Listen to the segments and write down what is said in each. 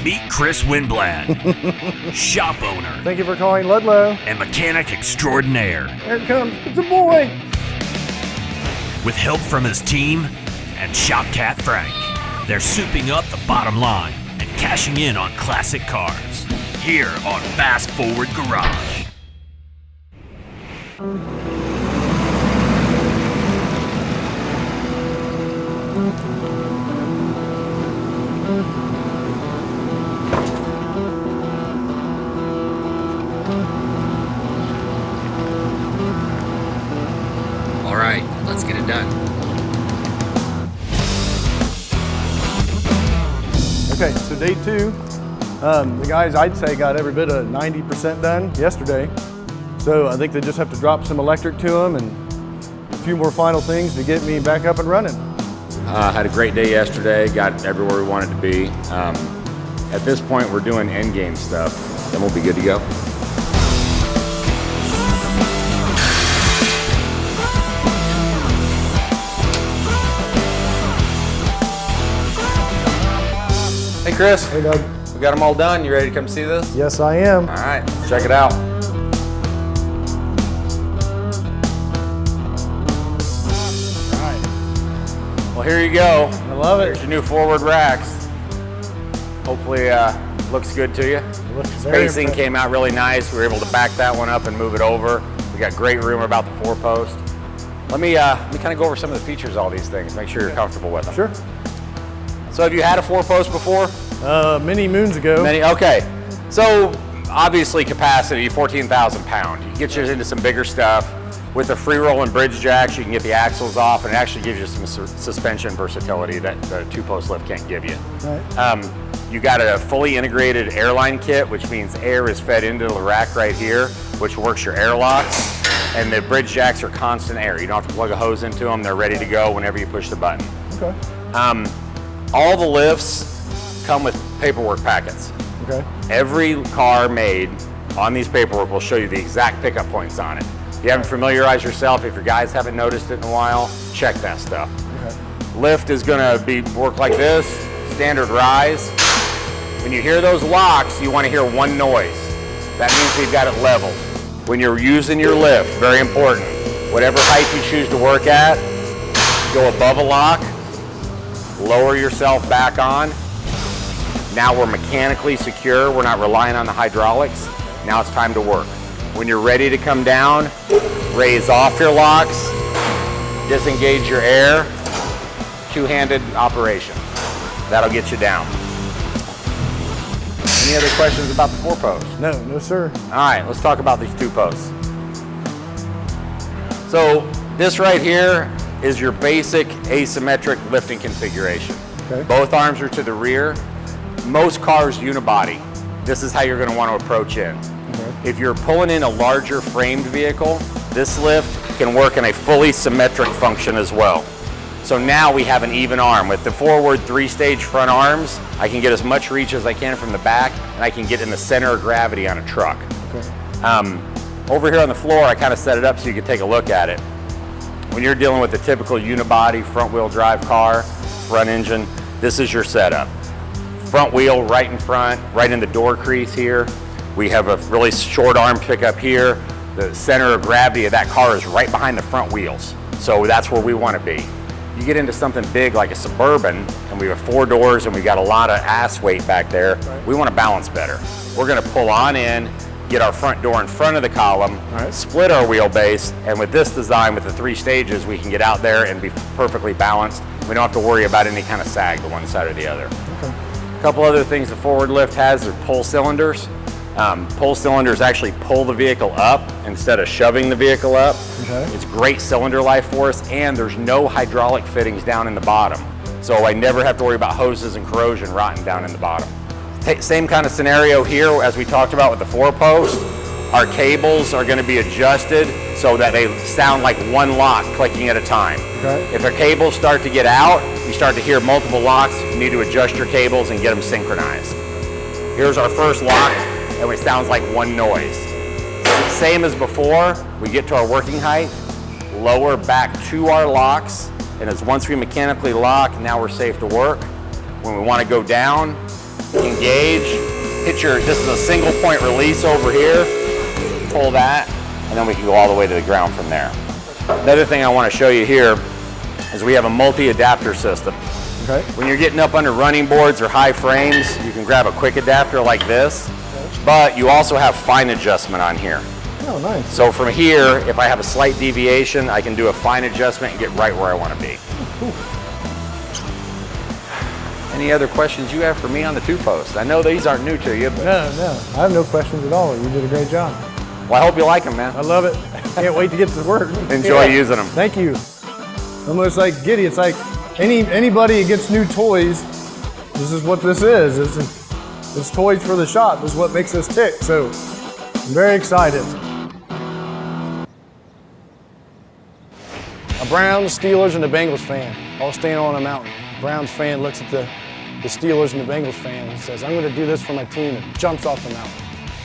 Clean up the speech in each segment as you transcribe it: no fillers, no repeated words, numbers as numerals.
Meet Chris Winblad, shop owner Thank you for calling Ludlow. and mechanic extraordinaire. Here it comes. It's a boy. With help from his team and shop cat Frank, they're souping up the bottom line and cashing in on classic cars. Here on Fast Forward Garage. All right, let's get it done. Okay, so day 2. The guys, I'd say, got every bit of 90% done yesterday. So I think they just have to drop some electric to them and a few more final things to get me back up and running. Had a great day yesterday, got everywhere we wanted to be. At this point, we're doing end game stuff, then we'll be good to go. Hey, Chris. Hey, Doug. We got them all done. You ready to come see this? Yes, I am. All right, let's check it out. All right. Well, here you go. I love it. There's your new forward racks. Hopefully, looks good to you. It looks very Spacing impressive. came out really nice. We were able to back that one up and move it over. We got great room about the 4-post. Let me kind of go over some of the features of all these things. Make sure you're comfortable with them. Sure. So, have you had a 4-post before? Many moons ago. Okay. So obviously capacity, 14,000 pound. You can get you into some bigger stuff. With the free roll and bridge jacks, you can get the axles off, and it actually gives you some suspension versatility that the 2-post lift can't give you. Right. You got a fully integrated airline kit, which means air is fed into the rack right here, which works your airlocks. And the bridge jacks are constant air. You don't have to plug a hose into them. They're ready to go whenever you push the button. Okay. All the lifts come with paperwork packets. Okay. Every car made on these paperwork will show you the exact pickup points on it. If you haven't familiarized yourself, if your guys haven't noticed it in a while, check that stuff. Okay. Lift is gonna work like this, standard rise. When you hear those locks, you wanna hear one noise. That means we've got it leveled. When you're using your lift, very important, whatever height you choose to work at, go above a lock, lower yourself back on. Now we're mechanically secure. We're not relying on the hydraulics. Now it's time to work. When you're ready to come down, raise off your locks, disengage your air, two-handed operation. That'll get you down. Any other questions about the 4-post? No, sir. All right, let's talk about these 2-posts. So this right here is your basic asymmetric lifting configuration. Okay. Both arms are to the rear. Most cars unibody. This is how you're going to want to approach in. Okay. If you're pulling in a larger framed vehicle, this lift can work in a fully symmetric function as well. So now we have an even arm. With the forward 3-stage front arms, I can get as much reach as I can from the back, and I can get in the center of gravity on a truck. Okay. Over here on the floor, I kind of set it up so you can take a look at it. When you're dealing with a typical unibody front-wheel drive car, front engine, this is your setup. Front wheel right in front, right in the door crease here. We have a really short arm pickup here. The center of gravity of that car is right behind the front wheels. So that's where we want to be. You get into something big like a Suburban, and we have 4 doors and we got a lot of ass weight back there. Right. We want to balance better. We're going to pull on in, get our front door in front of the column, Right. split our wheelbase, and with this design, with the 3 stages, we can get out there and be perfectly balanced. We don't have to worry about any kind of sag to one side or the other. Okay. A couple other things the forward lift has are pull cylinders. Pull cylinders actually pull the vehicle up instead of shoving the vehicle up. Okay. It's great cylinder life for us, and there's no hydraulic fittings down in the bottom. So I never have to worry about hoses and corrosion rotting down in the bottom. Same kind of scenario here as we talked about with the 4-post. Our cables are going to be adjusted so that they sound like one lock clicking at a time. Okay. If the cables start to get out, you start to hear multiple locks, you need to adjust your cables and get them synchronized. Here's our first lock, and it sounds like one noise. Same as before, we get to our working height, lower back to our locks, and as once we mechanically lock, now we're safe to work. When we want to go down, engage, hit your, this is a single point release over here, pull that, and then we can go all the way to the ground from there. Another thing I want to show you here is we have a multi-adapter system. Okay. When you're getting up under running boards or high frames, you can grab a quick adapter like this, but you also have fine adjustment on here. Oh, nice. So from here, if I have a slight deviation, I can do a fine adjustment and get right where I want to be. Cool. Any other questions you have for me on the 2-post? I know these aren't new to you, but No, I have no questions at all. You did a great job. well, I hope you like them, man. I love it. Can't wait to get to work. Enjoy using them. Thank you. Almost like Giddy, it's like anybody that gets new toys, this is what this is. It's toys for the shop. This is what makes us tick. So I'm very excited. A Browns, Steelers, and the Bengals fan all stand on a mountain. The Browns fan looks at the Steelers and the Bengals fan and says, I'm going to do this for my team, and jumps off the mountain.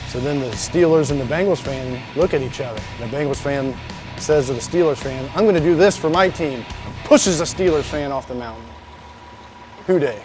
So then the Steelers and the Bengals fan look at each other. The Bengals fan says to the Steelers fan, I'm going to do this for my team, and pushes the Steelers fan off the mountain. Who dey?